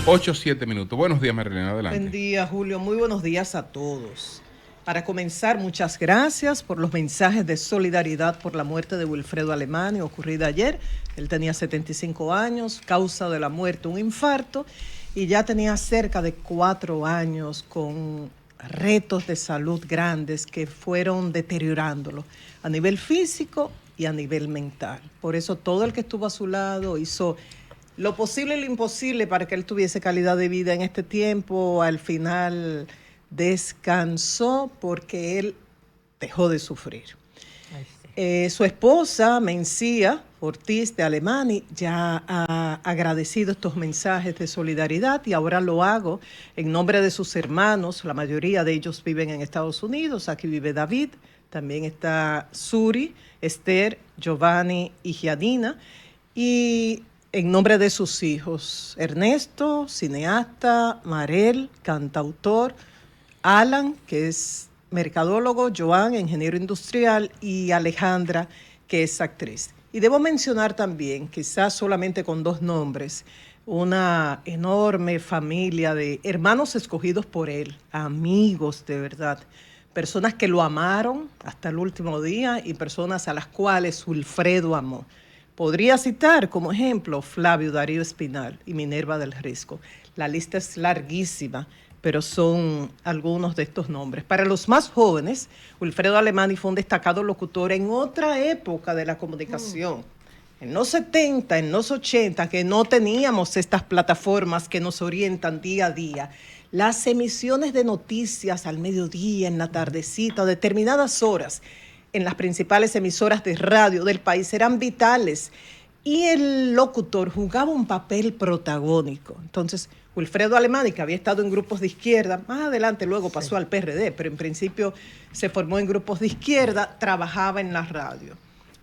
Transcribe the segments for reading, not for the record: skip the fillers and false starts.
8:07. Buenos días, Marilena, Buen adelante. día, Julio. Muy buenos días a todos. Para comenzar, muchas gracias por los mensajes de solidaridad por la muerte de Wilfredo Alemani, ocurrida ayer. Él tenía 75 años, causa de la muerte un infarto, y ya tenía cerca de 4 años con retos de salud grandes que fueron deteriorándolo a nivel físico y a nivel mental. Por eso todo el que estuvo a su lado hizo lo posible y lo imposible para que él tuviese calidad de vida en este tiempo. Al final descansó porque él dejó de sufrir. Ay, sí. Su esposa, Mencía Ortiz de Alemani, ya ha agradecido estos mensajes de solidaridad, y ahora lo hago en nombre de sus hermanos. La mayoría de ellos viven en Estados Unidos. Aquí vive David, también está Suri, Esther, Giovanni y Gianina. Y en nombre de sus hijos, Ernesto, cineasta; Marel, cantautor; Alan, que es mercadólogo; Joan, ingeniero industrial; y Alejandra, que es actriz. Y debo mencionar también, quizás solamente con 2 nombres, una enorme familia de hermanos escogidos por él, amigos de verdad, personas que lo amaron hasta el último día y personas a las cuales Wilfredo amó. Podría citar como ejemplo Flavio Darío Espinal y Minerva del Risco. La lista es larguísima, pero son algunos de estos nombres. Para los más jóvenes, Wilfredo Alemani fue un destacado locutor en otra época de la comunicación. En los 70, en los 80, que no teníamos estas plataformas que nos orientan día a día, las emisiones de noticias al mediodía, en la tardecita, a determinadas horas, en las principales emisoras de radio del país eran vitales, y el locutor jugaba un papel protagónico. Entonces, Wilfredo Alemani, que había estado en grupos de izquierda, más adelante luego pasó al PRD, pero en principio se formó en grupos de izquierda, trabajaba en la radio.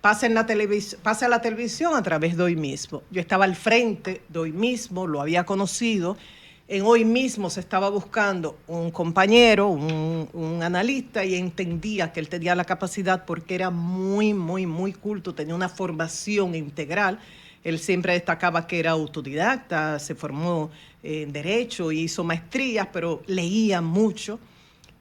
Pasa a la televisión a través de Hoy Mismo. Yo estaba al frente de Hoy Mismo, lo había conocido. En Hoy Mismo se estaba buscando un compañero, un analista, y entendía que él tenía la capacidad porque era muy, muy, muy culto, tenía una formación integral. Él siempre destacaba que era autodidacta, se formó en Derecho, hizo maestrías, pero leía mucho.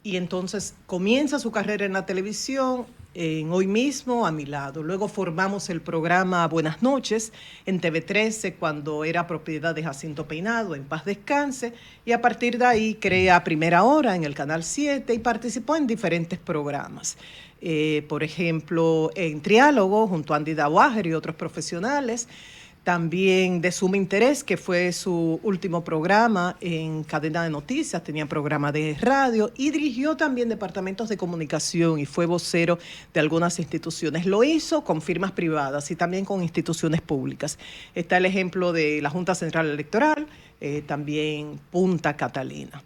Y entonces comienza su carrera en la televisión, en Hoy Mismo, a mi lado. Luego formamos el programa Buenas Noches en TV13, cuando era propiedad de Jacinto Peinado, en paz descanse, y a partir de ahí crea Primera Hora en el Canal 7 y participó en diferentes programas. Por ejemplo, en Triálogo, junto a Andy Dawager y otros profesionales. También de Suma Interés, que fue su último programa en cadena de noticias, tenía programa de radio, y dirigió también departamentos de comunicación y fue vocero de algunas instituciones. Lo hizo con firmas privadas y también con instituciones públicas. Está el ejemplo de la Junta Central Electoral, también Punta Catalina.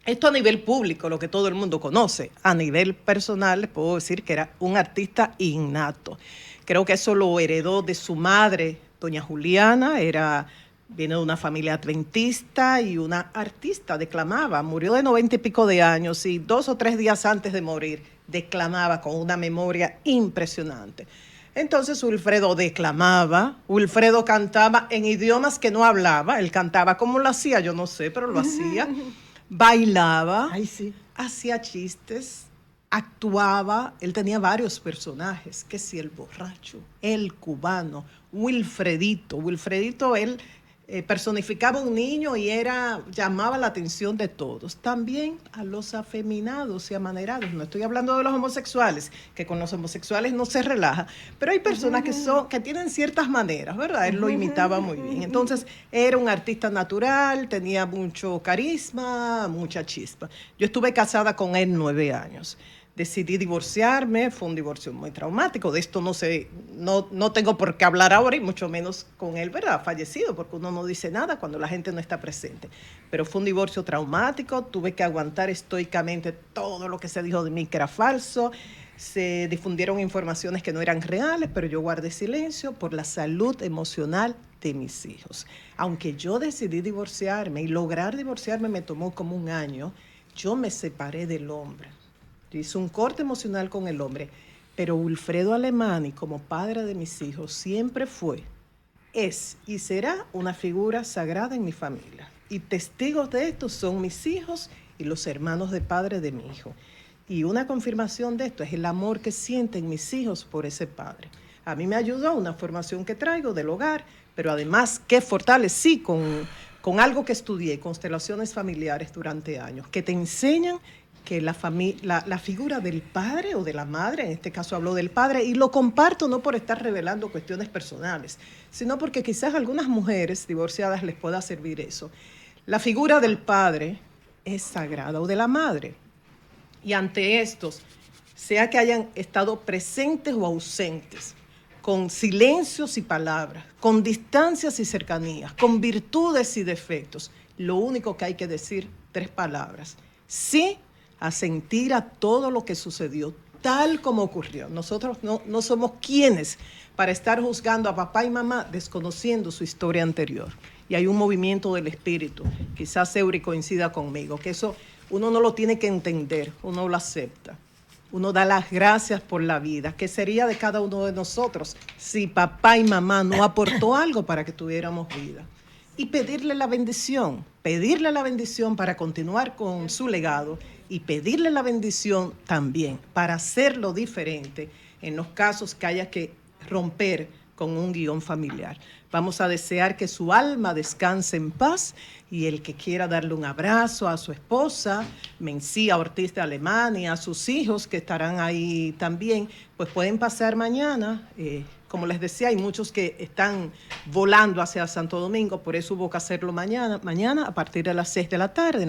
Esto a nivel público, lo que todo el mundo conoce. A nivel personal, les puedo decir que era un artista innato. Creo que eso lo heredó de su madre, doña Juliana. Viene de una familia adventista y una artista, declamaba. Murió de 90 y pico de años, y 2 o 3 días antes de morir declamaba con una memoria impresionante. Entonces Wilfredo declamaba, Wilfredo cantaba en idiomas que no hablaba. Él cantaba como lo hacía, yo no sé, pero lo hacía. Bailaba, Ay, sí. hacía chistes, actuaba. Él tenía varios personajes, que si el borracho, el cubano, Wilfredito. Wilfredito, él personificaba un niño y llamaba la atención de todos. También a los afeminados y amanerados. No estoy hablando de los homosexuales, que con los homosexuales no se relaja, pero hay personas que tienen ciertas maneras, ¿verdad? Él lo imitaba muy bien. Entonces, era un artista natural, tenía mucho carisma, mucha chispa. Yo estuve casada con él 9 años. Decidí divorciarme, fue un divorcio muy traumático. De esto no tengo por qué hablar ahora, y mucho menos con él, ¿verdad? Fallecido, porque uno no dice nada cuando la gente no está presente. Pero fue un divorcio traumático, tuve que aguantar estoicamente todo lo que se dijo de mí que era falso. Se difundieron informaciones que no eran reales, pero yo guardé silencio por la salud emocional de mis hijos. Aunque yo decidí divorciarme, y lograr divorciarme me tomó como 1 año, yo me separé del hombre. Yo hice un corte emocional con el hombre, pero Wilfredo Alemani, como padre de mis hijos, siempre fue, es y será una figura sagrada en mi familia. Y testigos de esto son mis hijos y los hermanos de padre de mi hijo. Y una confirmación de esto es el amor que sienten mis hijos por ese padre. A mí me ayudó una formación que traigo del hogar, pero además que fortalecí con algo que estudié, constelaciones familiares durante años, que te enseñan que la figura del padre o de la madre, en este caso hablo del padre, y lo comparto no por estar revelando cuestiones personales, sino porque quizás a algunas mujeres divorciadas les pueda servir eso. La figura del padre es sagrada, o de la madre. Y ante estos, sea que hayan estado presentes o ausentes, con silencios y palabras, con distancias y cercanías, con virtudes y defectos, lo único que hay que decir, 3 palabras. Sí, a sentir a todo lo que sucedió, tal como ocurrió. Nosotros no somos quienes para estar juzgando a papá y mamá desconociendo su historia anterior. Y hay un movimiento del espíritu, quizás Eury coincida conmigo, que eso uno no lo tiene que entender, uno lo acepta. Uno da las gracias por la vida. ¿Qué sería de cada uno de nosotros si papá y mamá no aportó algo para que tuviéramos vida? Y pedirle la bendición para continuar con su legado y pedirle la bendición también para hacerlo diferente en los casos que haya que romper con un guión familiar. Vamos a desear que su alma descanse en paz y el que quiera darle un abrazo a su esposa, Mencía Ortiz de Alemania, a sus hijos que estarán ahí también, pues pueden pasar mañana. Como les decía, hay muchos que están volando hacia Santo Domingo, por eso hubo que hacerlo mañana a partir de las 6 de la tarde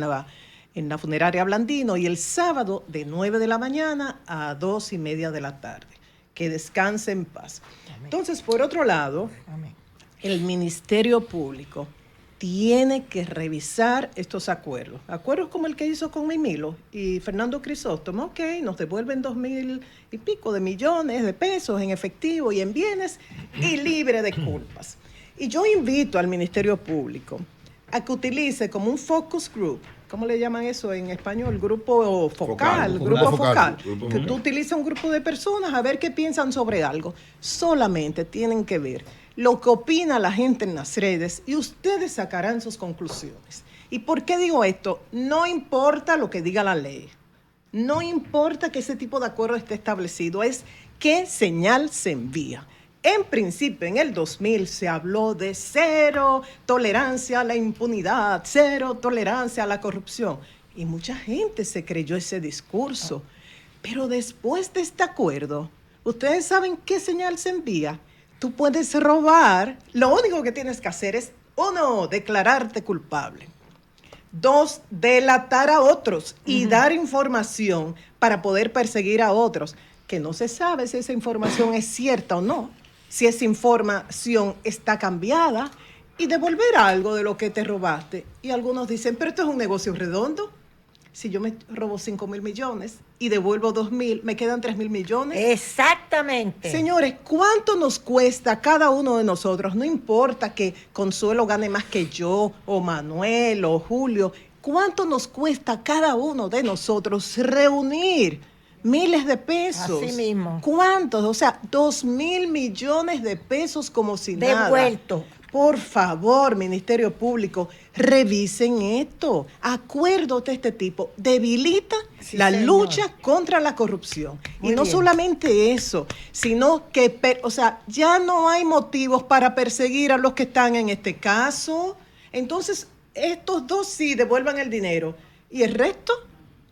en la funeraria Blandino, y el sábado de 9 de la mañana a 2:30 de la tarde. Que descanse en paz. Amén. Entonces, por otro lado, amén, el Ministerio Público tiene que revisar estos acuerdos. Acuerdos como el que hizo con Mimilo y Fernando Crisóstomo, ok, nos devuelven 2,000 y pico de millones de pesos en efectivo y en bienes y libre de culpas. Y yo invito al Ministerio Público a que utilice como un focus group, ¿cómo le llaman eso en español? Grupo focal. Que tú utilizas un grupo de personas a ver qué piensan sobre algo. Solamente tienen que ver lo que opina la gente en las redes y ustedes sacarán sus conclusiones. ¿Y por qué digo esto? No importa lo que diga la ley. No importa que ese tipo de acuerdo esté establecido. Es qué señal se envía. En principio, en el 2000 se habló de 0 tolerancia a la impunidad, 0 tolerancia a la corrupción. Y mucha gente se creyó ese discurso. Pero después de este acuerdo, ¿ustedes saben qué señal se envía? Tú puedes robar, lo único que tienes que hacer es, 1, declararte culpable. 2, delatar a otros y dar información para poder perseguir a otros, que no se sabe si esa información es cierta o no. Si esa información está cambiada, y devolver algo de lo que te robaste. Y algunos dicen, pero esto es un negocio redondo. Si yo me robo 5,000 millones y devuelvo 2,000, me quedan 3,000 millones. Exactamente. Señores, ¿cuánto nos cuesta cada uno de nosotros? No importa que Consuelo gane más que yo, o Manuel, o Julio. ¿Cuánto nos cuesta cada uno de nosotros reunir miles de pesos? Así mismo. ¿Cuántos? O sea, 2,000 millones de pesos como si nada. Devuelto. Por favor, Ministerio Público, revisen esto. Acuerdos de este tipo debilitan la lucha contra la corrupción. Muy y no bien. solamente eso, sino que, ya no hay motivos para perseguir a los que están en este caso. Entonces, estos 2 sí devuelvan el dinero. ¿Y el resto?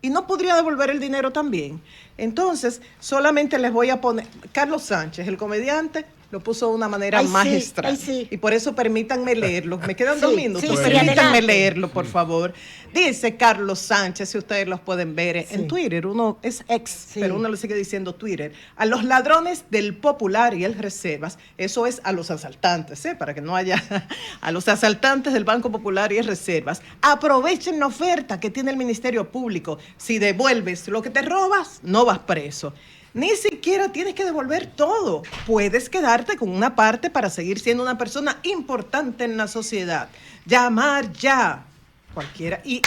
¿Y no podría devolver el dinero también? Entonces, solamente les voy a poner... Carlos Sánchez, el comediante, lo puso de una manera magistral. Sí. Y por eso permítanme leerlo. Me quedan 2 minutos. Sí, permítanme adelante. leerlo, por favor. Dice Carlos Sánchez, si ustedes los pueden ver en Twitter. Uno es ex, pero uno le sigue diciendo Twitter. A los ladrones del Popular y el Reservas, eso es a los asaltantes, para que no haya... A los asaltantes del Banco Popular y el Reservas, aprovechen la oferta que tiene el Ministerio Público. Si devuelves lo que te robas, no vas preso. Ni siquiera tienes que devolver todo. Puedes quedarte con una parte para seguir siendo una persona importante en la sociedad. Llamar ya. Cualquiera. Y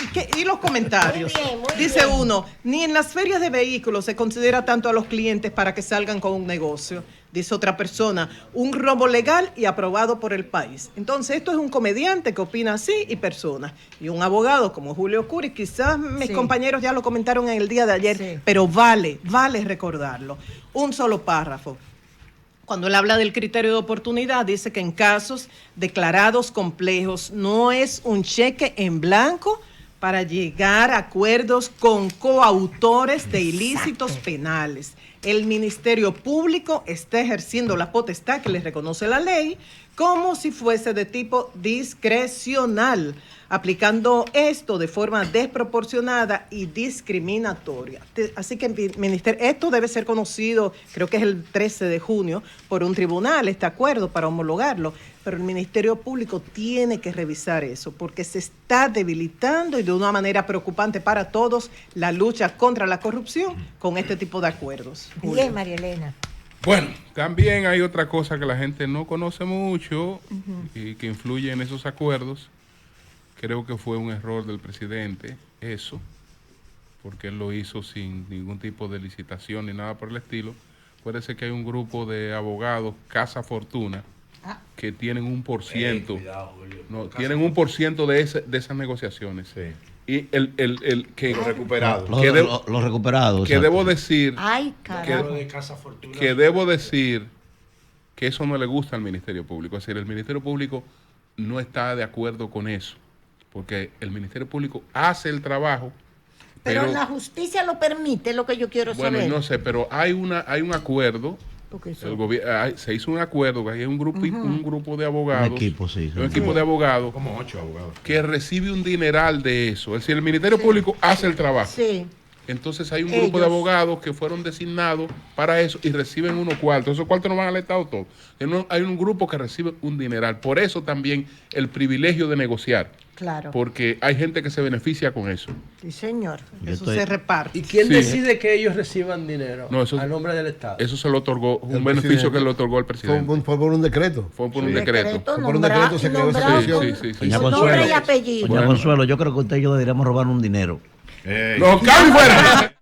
los comentarios. Muy bien. Dice uno, ni en las ferias de vehículos se considera tanto a los clientes para que salgan con un negocio. dice otra persona, un robo legal y aprobado por el país. Entonces, esto es un comediante que opina así y personas. Y un abogado como Julio Curi, quizás mis compañeros ya lo comentaron en el día de ayer, pero vale recordarlo. Un solo párrafo. Cuando él habla del criterio de oportunidad, dice que en casos declarados complejos no es un cheque en blanco para llegar a acuerdos con coautores de ilícitos penales. El Ministerio Público está ejerciendo la potestad que le reconoce la ley como si fuese de tipo discrecional, aplicando esto de forma desproporcionada y discriminatoria. Así que esto debe ser conocido, creo que es el 13 de junio, por un tribunal, este acuerdo para homologarlo, pero el Ministerio Público tiene que revisar eso, porque se está debilitando y de una manera preocupante para todos la lucha contra la corrupción con este tipo de acuerdos. Bien, María Elena. Bueno, también hay otra cosa que la gente no conoce mucho y que influye en esos acuerdos. Creo que fue un error del presidente eso, porque él lo hizo sin ningún tipo de licitación ni nada por el estilo. Puede ser que hay un grupo de abogados, Casa Fortuna, que tienen un por ciento, tienen un por ciento de esas negociaciones. Sí. Y los recuperados. Los recuperados. Que debo decir, que debo decir que eso no le gusta al Ministerio Público. Es decir, el Ministerio Público no está de acuerdo con eso, porque el Ministerio Público hace el trabajo. Pero la justicia lo permite, lo que yo quiero saber. Bueno, no sé, pero hay un acuerdo. Se hizo un acuerdo, que hay un grupo de abogados. Un equipo, sí. Un equipo de abogados. Como 8 abogados. Que recibe un dineral de eso. Es decir, el Ministerio Público hace el trabajo. Sí. Entonces hay un grupo de abogados que fueron designados para eso y reciben unos cuartos. Esos cuartos no van al Estado todos. Hay un grupo que recibe un dineral. Por eso también el privilegio de negociar. Claro. Porque hay gente que se beneficia con eso. Sí, señor. Eso se reparte. ¿Y quién decide que ellos reciban dinero a nombre del Estado? Eso se lo otorgó, un beneficio que le otorgó el presidente. Fue por un decreto. Fue por un decreto. Por un decreto se creó esa comisión. Doña Consuelo, yo creo que usted y yo deberíamos robar un dinero. ¡No, Cami fuera!